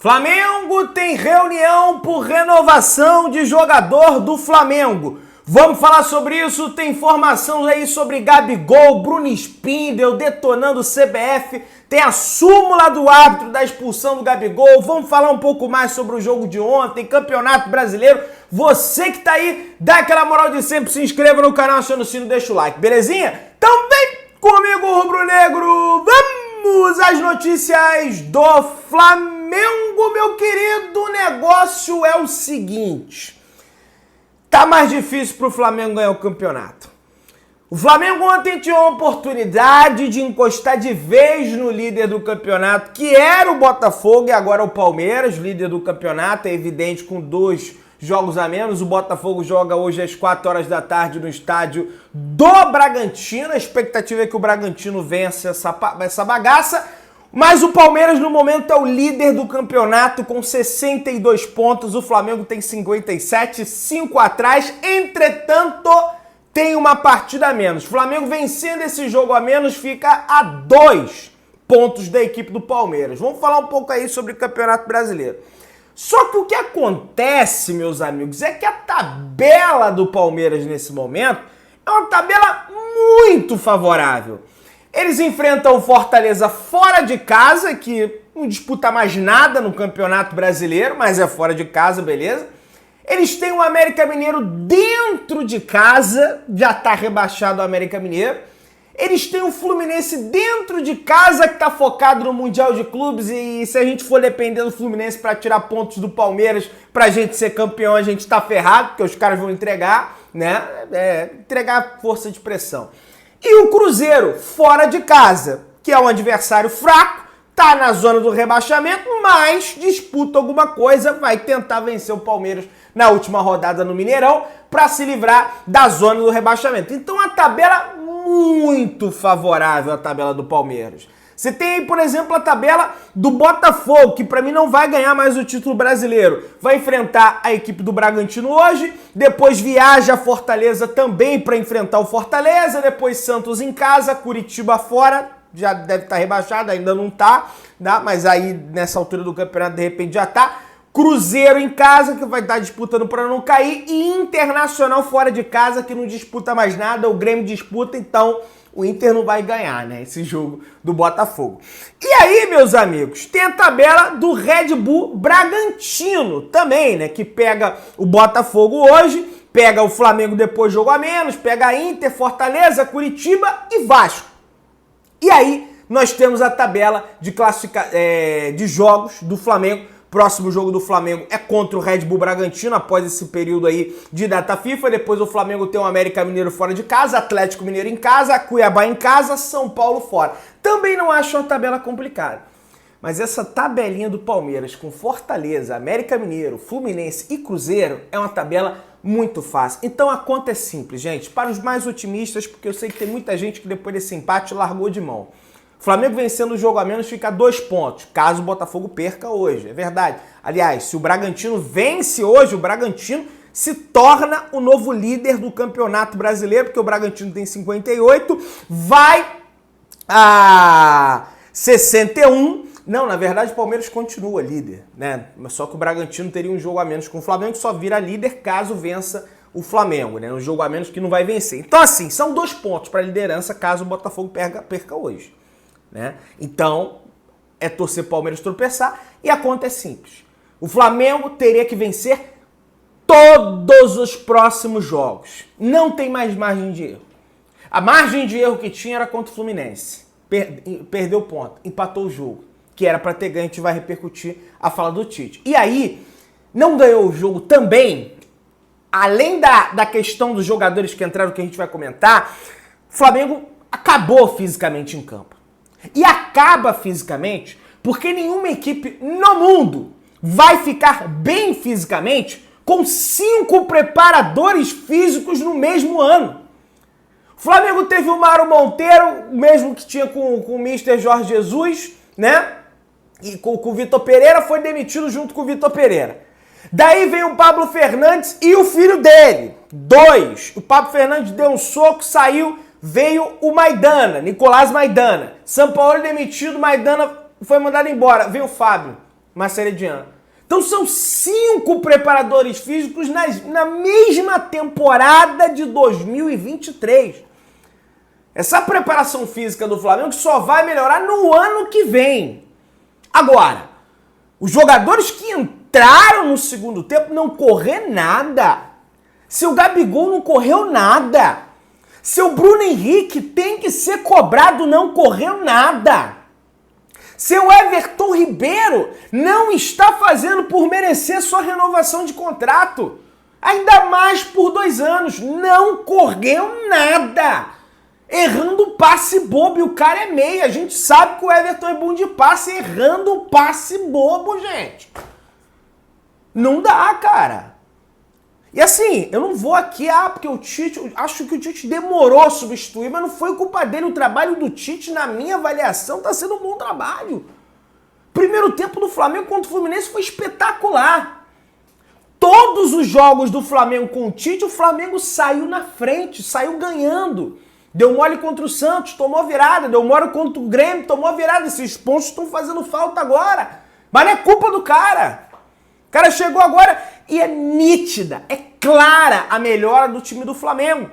Flamengo tem reunião por renovação de jogador do Flamengo. Vamos falar sobre isso, tem informação aí sobre Gabigol, Bruno Spindel detonando o CBF, tem a súmula do árbitro da expulsão do Gabigol, vamos falar um pouco mais sobre o jogo de ontem, Campeonato Brasileiro. Você que tá aí, dá aquela moral de sempre, se inscreva no canal, aciona o sino, deixa o like, belezinha? Então vem comigo, rubro-negro, vamos às notícias do Flamengo, meu querido. O negócio é o seguinte: tá mais difícil pro Flamengo ganhar o campeonato. O Flamengo ontem tinha uma oportunidade de encostar de vez no líder do campeonato, que era o Botafogo, e agora o Palmeiras, líder do campeonato. É evidente, com 2 jogos a menos. O Botafogo joga hoje às 4 horas da tarde no estádio do Bragantino. A expectativa é que o Bragantino vença essa bagaça. Mas o Palmeiras, no momento, é o líder do campeonato com 62 pontos. O Flamengo tem 57, 5 atrás. Entretanto, tem uma partida a menos. O Flamengo vencendo esse jogo a menos fica a 2 pontos da equipe do Palmeiras. Vamos falar um pouco aí sobre o Campeonato Brasileiro. Só que o que acontece, meus amigos, é que a tabela do Palmeiras nesse momento é uma tabela muito favorável. Eles enfrentam o Fortaleza fora de casa, que não disputa mais nada no Campeonato Brasileiro, mas é fora de casa, beleza? Eles têm o América Mineiro dentro de casa, já tá rebaixado o América Mineiro. Eles têm o Fluminense dentro de casa, que tá focado no Mundial de Clubes, e se a gente for depender do Fluminense para tirar pontos do Palmeiras pra gente ser campeão, a gente tá ferrado, porque os caras vão entregar, né? Entregar força de pressão. E o Cruzeiro, fora de casa, que é um adversário fraco, tá na zona do rebaixamento, mas disputa alguma coisa, vai tentar vencer o Palmeiras na última rodada no Mineirão para se livrar da zona do rebaixamento. Então a tabela muito favorável, a tabela do Palmeiras. Você tem aí, por exemplo, a tabela do Botafogo, que para mim não vai ganhar mais o título brasileiro. Vai enfrentar a equipe do Bragantino hoje, depois viaja a Fortaleza também para enfrentar o Fortaleza, depois Santos em casa, Curitiba fora, já deve estar rebaixado, ainda não tá, mas aí nessa altura do campeonato de repente já tá. Cruzeiro em casa, que vai estar disputando para não cair, e Internacional fora de casa, que não disputa mais nada, o Grêmio disputa, então o Inter não vai ganhar, né, esse jogo do Botafogo. E aí, meus amigos, tem a tabela do Red Bull Bragantino também, né, que pega o Botafogo hoje, pega o Flamengo depois jogo a menos, pega a Inter, Fortaleza, Curitiba e Vasco. E aí, nós temos a tabela de jogos do Flamengo. Próximo jogo do Flamengo é contra o Red Bull Bragantino, após esse período aí de data FIFA. Depois o Flamengo tem o América Mineiro fora de casa, Atlético Mineiro em casa, Cuiabá em casa, São Paulo fora. Também não acho uma tabela complicada. Mas essa tabelinha do Palmeiras com Fortaleza, América Mineiro, Fluminense e Cruzeiro é uma tabela muito fácil. Então a conta é simples, gente. Para os mais otimistas, porque eu sei que tem muita gente que depois desse empate largou de mão. O Flamengo vencendo o jogo a menos fica a 2 pontos, caso o Botafogo perca hoje, é verdade. Aliás, se o Bragantino vence hoje, o Bragantino se torna o novo líder do Campeonato Brasileiro, porque o Bragantino tem 58, vai a 61. Não, na verdade o Palmeiras continua líder, né? Mas só que o Bragantino teria um jogo a menos com o Flamengo, que só vira líder caso vença o Flamengo, né? Um jogo a menos que não vai vencer. Então assim, são 2 pontos para a liderança caso o Botafogo perca hoje, né? Então, é torcer o Palmeiras tropeçar e a conta é simples. O Flamengo teria que vencer todos os próximos jogos. Não tem mais margem de erro. A margem de erro que tinha era contra o Fluminense. Perdeu ponto, empatou o jogo, que era para ter ganho. A gente vai repercutir a fala do Tite. E aí, não ganhou o jogo também, além da questão dos jogadores que entraram, que a gente vai comentar, o Flamengo acabou fisicamente em campo. E acaba fisicamente porque nenhuma equipe no mundo vai ficar bem fisicamente com 5 preparadores físicos no mesmo ano. O Flamengo teve o Mário Monteiro, o mesmo que tinha com o Mister Jorge Jesus, né? E com o Vitor Pereira, foi demitido junto com o Vitor Pereira. Daí vem o Pablo Fernandes e o filho dele, 2. O Pablo Fernandes deu um soco, saiu. Veio o Maidana, Nicolás Maidana. São Paulo demitido, Maidana foi mandado embora. Veio o Fábio. Marceledian. Então são 5 preparadores físicos na mesma temporada de 2023. Essa preparação física do Flamengo só vai melhorar no ano que vem. Agora, os jogadores que entraram no segundo tempo não correram nada. Seu Gabigol não correu nada. Seu Bruno Henrique tem que ser cobrado, não correu nada. Seu Everton Ribeiro não está fazendo por merecer sua renovação de contrato. Ainda mais por 2 anos. Não correu nada. Errando passe bobo, e o cara é meia. A gente sabe que o Everton é bom de passe, errando passe bobo, gente. Não dá, cara. E assim, eu não vou aqui, porque o Tite, acho que o Tite demorou a substituir, mas não foi culpa dele. O trabalho do Tite, na minha avaliação, tá sendo um bom trabalho. Primeiro tempo do Flamengo contra o Fluminense foi espetacular. Todos os jogos do Flamengo com o Tite, o Flamengo saiu na frente, saiu ganhando. Deu mole contra o Santos, tomou virada. Deu mole contra o Grêmio, tomou virada. Esses pontos estão fazendo falta agora. Mas não é culpa do cara. O cara chegou agora e é nítida, é clara a melhora do time do Flamengo.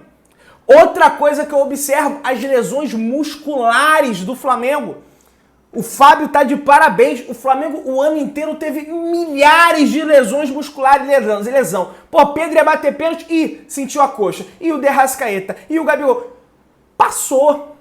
Outra coisa que eu observo, as lesões musculares do Flamengo. O Fábio tá de parabéns. O Flamengo o ano inteiro teve milhares de lesões musculares e lesão. Pô, Pedro ia bater pênalti e sentiu a coxa. E o De Arrascaeta. E o Gabigol. Passou.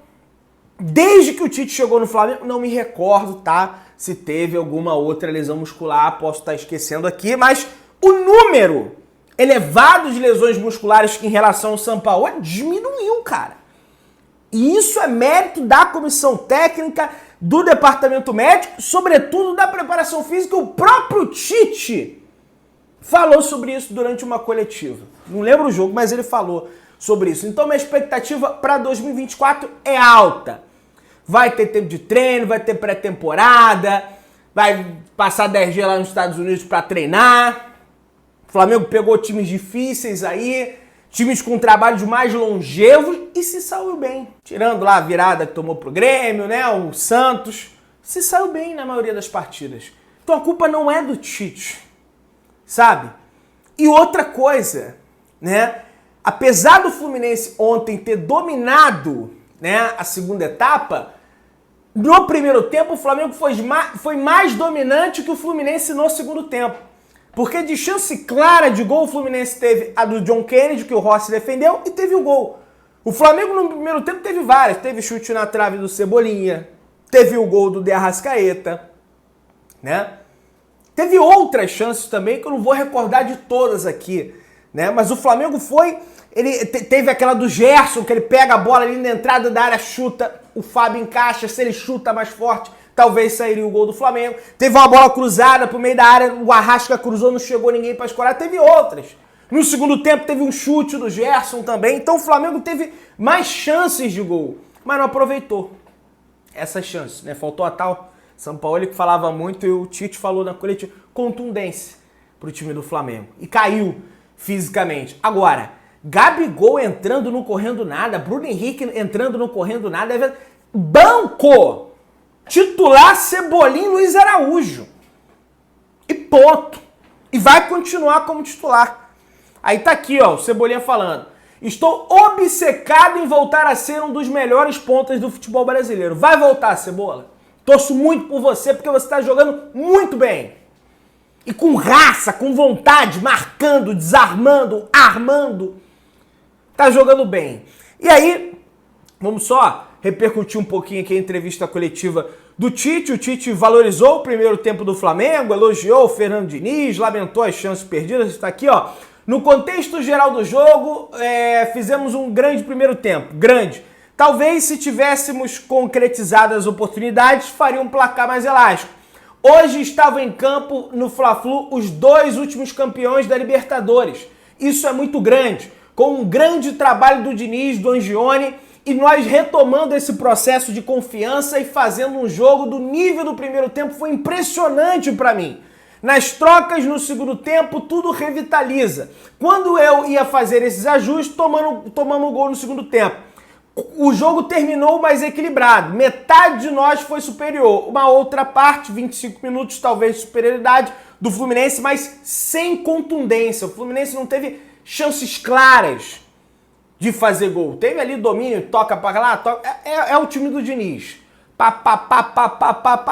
Desde que o Tite chegou no Flamengo, não me recordo, tá? Se teve alguma outra lesão muscular, posso estar esquecendo aqui, mas o número elevado de lesões musculares em relação ao Sampaoli diminuiu, cara. E isso é mérito da comissão técnica, do departamento médico, sobretudo da preparação física. O próprio Tite falou sobre isso durante uma coletiva. Não lembro o jogo, mas ele falou sobre isso. Então, minha expectativa para 2024 é alta. Vai ter tempo de treino, vai ter pré-temporada, vai passar 10 dias lá nos Estados Unidos para treinar. O Flamengo pegou times difíceis aí, times com trabalhos mais longevos e se saiu bem. Tirando lá a virada que tomou pro Grêmio, né, o Santos, se saiu bem na maioria das partidas. Então a culpa não é do Tite, sabe? E outra coisa, né? Apesar do Fluminense ontem ter dominado, né, a segunda etapa, no primeiro tempo o Flamengo foi mais dominante que o Fluminense no segundo tempo. Porque de chance clara de gol o Fluminense teve a do John Kennedy, que o Rossi defendeu, e teve o gol. O Flamengo no primeiro tempo teve várias. Teve chute na trave do Cebolinha, teve o gol do De Arrascaeta, né? Teve outras chances também que eu não vou recordar de todas aqui, né? Mas o Flamengo ele teve aquela do Gerson, que ele pega a bola ali na entrada da área, chuta, o Fábio encaixa, se ele chuta mais forte, talvez sairia o gol do Flamengo. Teve uma bola cruzada pro meio da área, o Arrasca cruzou, não chegou ninguém para escorar. Teve outras. No segundo tempo teve um chute do Gerson também. Então o Flamengo teve mais chances de gol, mas não aproveitou essas chances, né? Faltou a tal Sampaoli que falava muito e o Tite falou na coletiva, contundência pro time do Flamengo. E caiu fisicamente. Agora, Gabigol entrando não correndo nada, Bruno Henrique entrando não correndo nada, banco! Titular Cebolinha e Luiz Araújo. E ponto. E vai continuar como titular. Aí tá aqui, ó, o Cebolinha falando. Estou obcecado em voltar a ser um dos melhores pontas do futebol brasileiro. Vai voltar, Cebola. Torço muito por você, porque você tá jogando muito bem. E com raça, com vontade, marcando, desarmando, armando. Tá jogando bem. E aí, vamos só repercutir um pouquinho aqui a entrevista coletiva do Tite. O Tite valorizou o primeiro tempo do Flamengo, elogiou o Fernando Diniz, lamentou as chances perdidas. Está aqui, ó. No contexto geral do jogo, fizemos um grande primeiro tempo. Grande. Talvez, se tivéssemos concretizado as oportunidades, faria um placar mais elástico. Hoje estavam em campo no Fla-Flu os 2 últimos campeões da Libertadores. Isso é muito grande. Com um grande trabalho do Diniz, do Angione, e nós retomando esse processo de confiança e fazendo um jogo do nível do primeiro tempo foi impressionante para mim. Nas trocas no segundo tempo, tudo revitaliza. Quando eu ia fazer esses ajustes, tomamos o gol no segundo tempo. O jogo terminou mais equilibrado. Metade de nós foi superior. Uma outra parte, 25 minutos, talvez superioridade do Fluminense, mas sem contundência. O Fluminense não teve chances claras de fazer gol. Teve ali domínio, toca pra lá, toca. É o time do Diniz.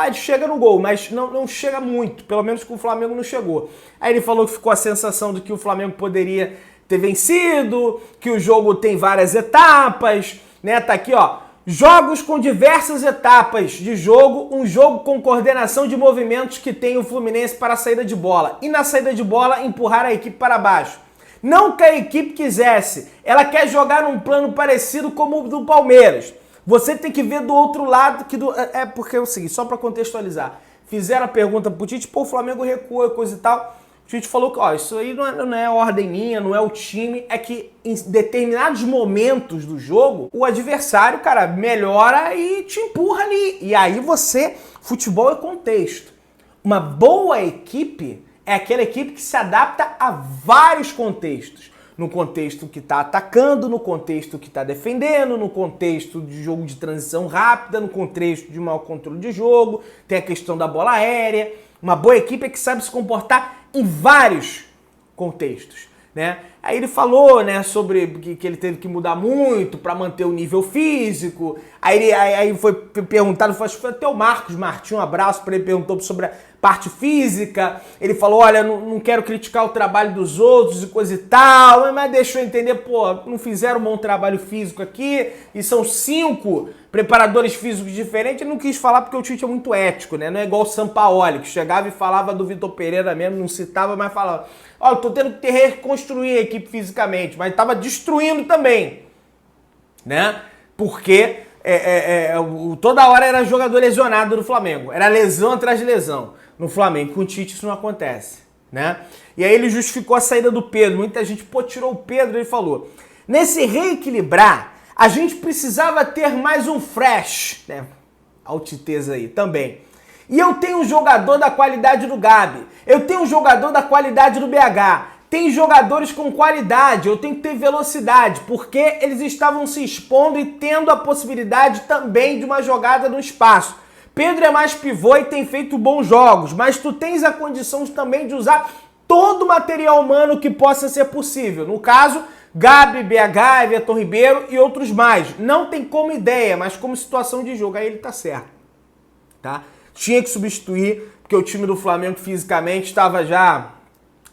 Ele chega no gol, mas não chega muito. Pelo menos com o Flamengo não chegou. Aí ele falou que ficou a sensação de que o Flamengo poderia ter vencido, que o jogo tem várias etapas, né? Tá aqui, ó. Jogos com diversas etapas de jogo, um jogo com coordenação de movimentos que tem o Fluminense para a saída de bola. E na saída de bola, empurrar a equipe para baixo. Não que a equipe quisesse, ela quer jogar num plano parecido como o do Palmeiras. Você tem que ver do outro lado, porque é o seguinte, só para contextualizar. Fizeram a pergunta pro Tite, pô, o Flamengo recua, coisa e tal. O Tite falou que, ó, isso aí não é ordem minha, não é o time, é que em determinados momentos do jogo, o adversário, cara, melhora e te empurra ali. E aí futebol é contexto. Uma boa equipe é aquela equipe que se adapta a vários contextos. No contexto que está atacando, no contexto que está defendendo, no contexto de jogo de transição rápida, no contexto de mau controle de jogo, tem a questão da bola aérea. Uma boa equipe é que sabe se comportar em vários contextos, né? Aí ele falou, né, sobre que ele teve que mudar muito para manter o nível físico. Aí foi perguntado, foi até o Marcos Martins, um abraço para ele, perguntou sobre a parte física. Ele falou, olha, não quero criticar o trabalho dos outros e coisa e tal, mas deixou eu entender, pô, não fizeram um bom trabalho físico aqui, e são 5 preparadores físicos diferentes. Ele não quis falar porque o Tite é muito ético, né? Não é igual o Sampaoli, que chegava e falava do Vitor Pereira mesmo, não citava, mas falava, ó, eu tô tendo que reconstruir a equipe fisicamente, mas tava destruindo também, né? Porque toda hora era jogador lesionado no Flamengo, era lesão atrás de lesão no Flamengo. Com o Tite isso não acontece, né? E aí ele justificou a saída do Pedro. Muita gente, pô, tirou o Pedro, ele falou, nesse reequilibrar, a gente precisava ter mais um fresh, né? Altiteza aí também. E eu tenho um jogador da qualidade do Gabi, eu tenho um jogador da qualidade do BH, tem jogadores com qualidade, eu tenho que ter velocidade, porque eles estavam se expondo e tendo a possibilidade também de uma jogada no espaço. Pedro é mais pivô e tem feito bons jogos, mas tu tens a condição também de usar todo o material humano que possa ser possível. No caso, Gabi, BH, Everton Ribeiro e outros mais. Não tem como ideia, mas como situação de jogo, aí ele tá certo, tá? Tinha que substituir, porque o time do Flamengo fisicamente estava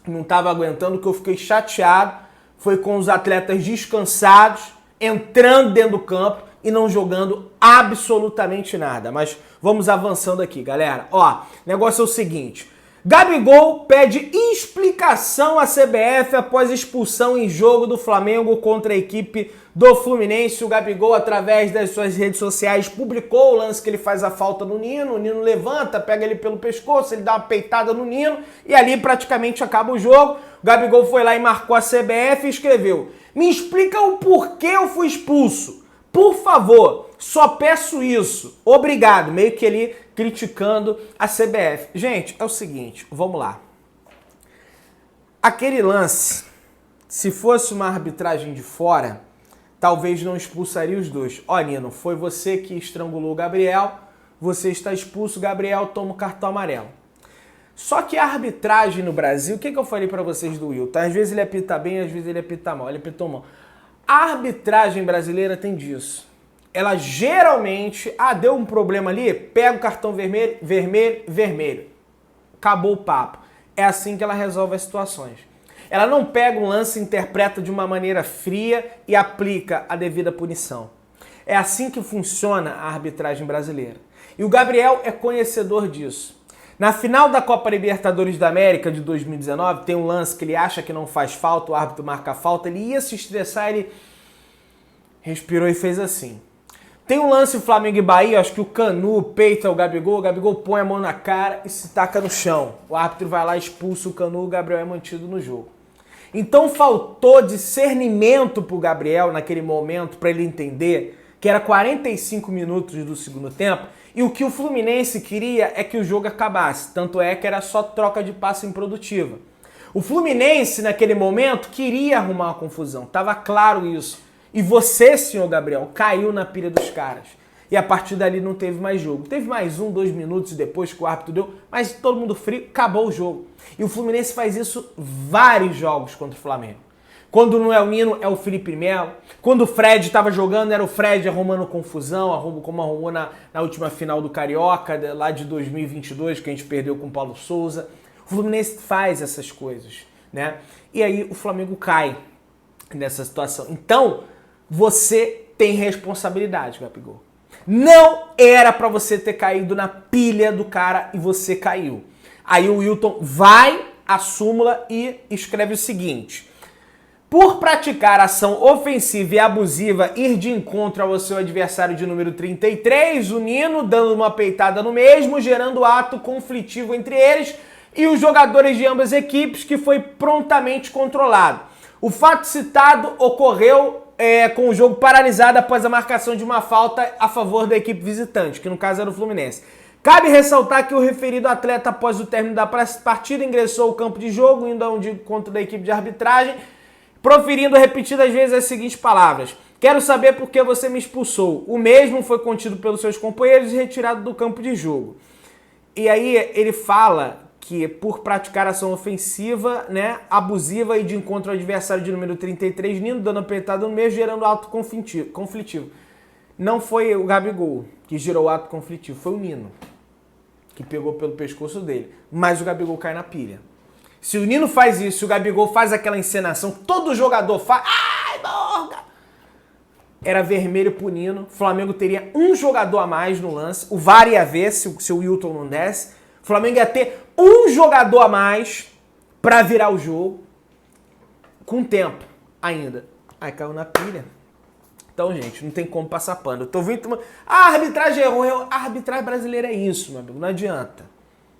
não estava aguentando. O que eu fiquei chateado foi com os atletas descansados, entrando dentro do campo e não jogando absolutamente nada. Mas vamos avançando aqui, galera. Ó, o negócio é o seguinte. Gabigol pede explicação à CBF após expulsão em jogo do Flamengo contra a equipe do Fluminense. O Gabigol, através das suas redes sociais, publicou o lance que ele faz a falta no Nino. O Nino levanta, pega ele pelo pescoço, ele dá uma peitada no Nino e ali praticamente acaba o jogo. O Gabigol foi lá e marcou a CBF e escreveu: me explica o porquê eu fui expulso. Por favor, só peço isso. Obrigado. Meio que ele criticando a CBF. Gente, é o seguinte, vamos lá. Aquele lance, se fosse uma arbitragem de fora, talvez não expulsaria os dois. Ó, Nino, foi você que estrangulou o Gabriel, você está expulso, Gabriel toma o cartão amarelo. Só que a arbitragem no Brasil, o que eu falei pra vocês do Wilton? Às vezes ele apita bem, às vezes ele apita mal. Ele apitou mal. A arbitragem brasileira tem disso. Ela geralmente, deu um problema ali, pega o cartão vermelho, vermelho, vermelho. Acabou o papo. É assim que ela resolve as situações. Ela não pega um lance, interpreta de uma maneira fria e aplica a devida punição. É assim que funciona a arbitragem brasileira. E o Gabriel é conhecedor disso. Na final da Copa Libertadores da América de 2019, tem um lance que ele acha que não faz falta, o árbitro marca a falta, ele ia se estressar, ele respirou e fez assim. Tem um lance Flamengo e Bahia, acho que o Canu peita o Gabigol põe a mão na cara e se taca no chão. O árbitro vai lá, expulsa o Canu, o Gabriel é mantido no jogo. Então faltou discernimento pro Gabriel naquele momento para ele entender que era 45 minutos do segundo tempo e o que o Fluminense queria é que o jogo acabasse. Tanto é que era só troca de passe improdutiva. O Fluminense naquele momento queria arrumar uma confusão, tava claro isso. E você, senhor Gabriel, caiu na pilha dos caras. E a partir dali não teve mais jogo. Teve mais 1, 2 minutos depois que o árbitro deu, mas todo mundo frio, acabou o jogo. E o Fluminense faz isso vários jogos contra o Flamengo. Quando não é o Nino, é o Felipe Melo. Quando o Fred estava jogando, era o Fred arrumando confusão, como arrumou na última final do Carioca, lá de 2022, que a gente perdeu com o Paulo Souza. O Fluminense faz essas coisas, né? E aí o Flamengo cai nessa situação. Então, você tem responsabilidade, Gabigol. Não era pra você ter caído na pilha do cara e você caiu. Aí o Wilton vai à súmula e escreve o seguinte: por praticar ação ofensiva e abusiva, ir de encontro ao seu adversário de número 33, o Nino, dando uma peitada no mesmo, gerando ato conflitivo entre eles e os jogadores de ambas equipes, que foi prontamente controlado. O fato citado ocorreu com o jogo paralisado após a marcação de uma falta a favor da equipe visitante, que no caso era o Fluminense. Cabe ressaltar que o referido atleta, após o término da partida, ingressou ao campo de jogo, indo ao encontro da equipe de arbitragem, proferindo repetidas vezes as seguintes palavras: quero saber por que você me expulsou. O mesmo foi contido pelos seus companheiros e retirado do campo de jogo. E aí ele fala que por praticar ação ofensiva, né, abusiva e de encontro ao adversário de número 33, Nino, dando a peitada no meio, gerando ato conflitivo. Não foi o Gabigol que gerou o ato conflitivo, foi o Nino que pegou pelo pescoço dele. Mas o Gabigol cai na pilha. Se o Nino faz isso, se o Gabigol faz aquela encenação, todo jogador faz... Ai, Borga! Era vermelho pro Nino, o Flamengo teria um jogador a mais no lance, o VAR ia ver se o Wilton não desse, o Flamengo ia ter um jogador a mais pra virar o jogo, com tempo ainda. Aí caiu na pilha. Então, gente, não tem como passar pano. Eu tô vendo... a arbitragem errou. A arbitragem brasileira é isso, meu amigo, não adianta.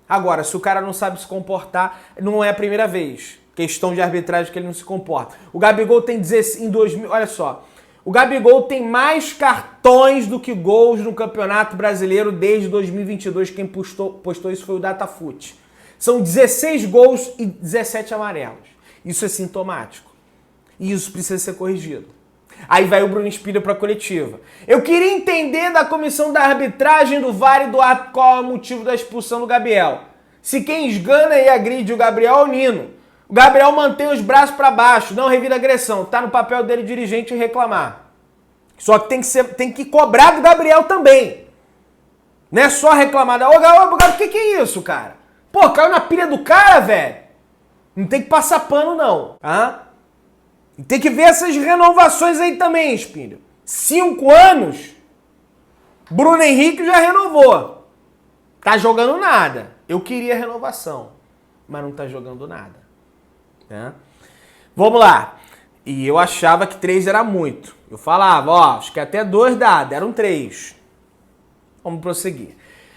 Agora, se o cara não sabe se comportar, não é a primeira vez. Questão de arbitragem que ele não se comporta. O Gabigol tem 16... em 2000... Olha só. O Gabigol tem mais cartões do que gols no Campeonato Brasileiro desde 2022. Quem postou isso foi o Datafute. São 16 gols e 17 amarelos. Isso é sintomático. E isso precisa ser corrigido. Aí vai o Bruno Spiller para a coletiva. Eu queria entender da comissão da arbitragem, do VAR e do árbitro qual é o motivo da expulsão do Gabriel. Se quem esgana e agride o Gabriel é o Nino. O Gabriel mantém os braços para baixo, não revida agressão. Tá no papel dele, dirigente, reclamar. Só que tem que cobrar do Gabriel também. Não é só reclamar. Ô, Gabriel, o que é isso, cara? Pô, caiu na pilha do cara, velho. Não tem que passar pano, não. Tá? E tem que ver essas renovações aí também, Espírito. 5 anos, Bruno Henrique já renovou. Tá jogando nada. Eu queria renovação, mas não tá jogando nada. Né? Vamos lá. E eu achava que 3 era muito. Eu falava, ó, acho que até 2 dá, deram 3. Vamos prosseguir.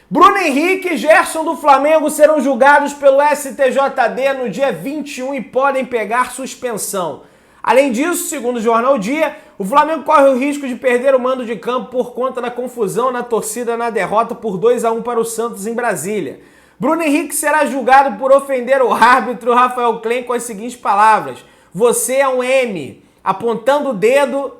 Bruno Henrique e Gerson do Flamengo serão julgados pelo STJD no dia 21 e podem pegar suspensão. Além disso, segundo o Jornal Dia, o Flamengo corre o risco de perder o mando de campo por conta da confusão na torcida na derrota por 2-1 para o Santos em Brasília. Bruno Henrique será julgado por ofender o árbitro Rafael Klein com as seguintes palavras: você é um M, apontando o dedo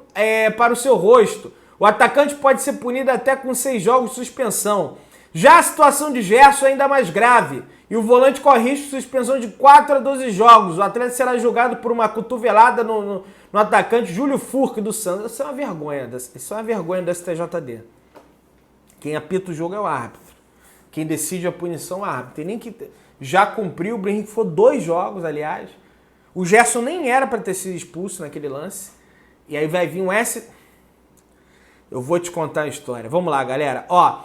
para o seu rosto. O atacante pode ser punido até com 6 jogos de suspensão. Já a situação de Gerson é ainda mais grave. E o volante corre risco de suspensão de 4 a 12 jogos. O atleta será julgado por uma cotovelada no atacante Júlio Furque do Santos. Isso é uma vergonha. Isso é uma vergonha do STJD. Quem apita o jogo é o árbitro. Quem decide a punição é o árbitro. Tem nem que... Já cumpriu, o Bruno Henrique foi 2 jogos, aliás. O Gerson nem era para ter sido expulso naquele lance. E aí vai vir um S... Eu vou te contar a história. Vamos lá, galera. Ó...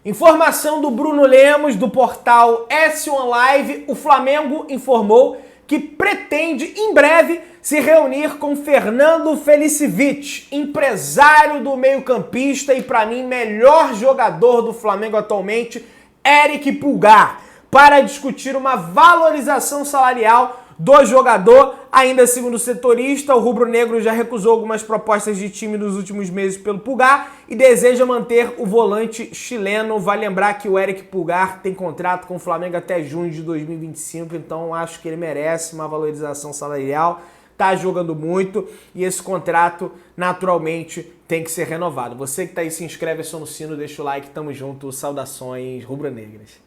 Informação do Bruno Lemos, do portal S1 Live. O Flamengo informou que pretende, em breve, se reunir com Fernando Felicevich, empresário do meio-campista e, para mim, melhor jogador do Flamengo atualmente, Eric Pulgar, para discutir uma valorização salarial do jogador. Ainda segundo o setorista, o rubro-negro já recusou algumas propostas de time nos últimos meses pelo Pulgar e deseja manter o volante chileno. Vai lembrar que o Eric Pulgar tem contrato com o Flamengo até junho de 2025, então acho que ele merece uma valorização salarial. tá jogando muito e esse contrato naturalmente tem que ser renovado. Você que tá aí, se inscreve, aciona o sino, deixa o like, tamo junto, saudações rubro-negras.